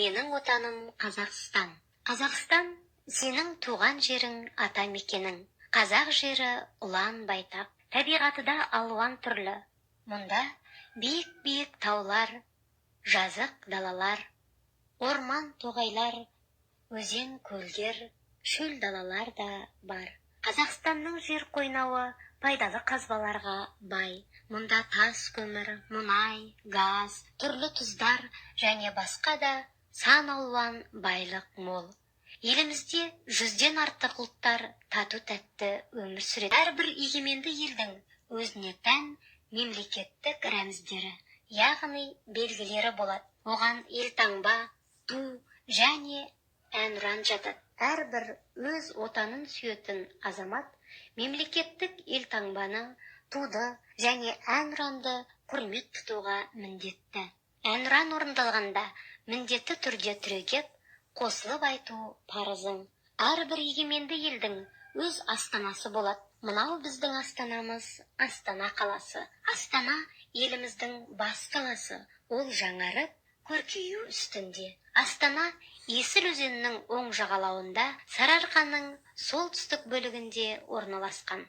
Менің отаным Қазақстан. Қазақстан сенің туған жерің, ата мекенің. Қазақ жері ұлан байтақ, табиғаты да алуан түрлі. Мұнда биік-биік таулар, жазық далалар, орман тоғайлар, өзен көлдер, шөл далалар да бар. Қазақстанның жер қойнауы пайдалы қазбаларға бай. Мұнда тас көмір, мұнай, газ, түрлі тұздар және басқа да сан алуан байлық мол. Елімізде 100-ден артық ұлттар тату-тәтті өмір сүреді. Әрбір егеменді елдің өзіне тән мемлекеттік рәміздері, яғни белгілері болады. Оған елтаңба, ту және әнұран жатады. Әрбір өз отанын сүйетін азамат мемлекеттік елтаңбаны, туды және әнұранды құрмет тұтуға міндетті. Әнұран орындалғанда міндетті түрде түрегеп, қосылып айту парызың. Әрбір егеменді елдің өз астанасы болады. Мынау біздің астанамыз Астана қаласы. Астана еліміздің бас қаласы. Ол жаңарып, көркею үстінде. Астана Есіл өзенінің оң жағалауында, Сарыарқаның солтүстік бөлігінде орналасқан.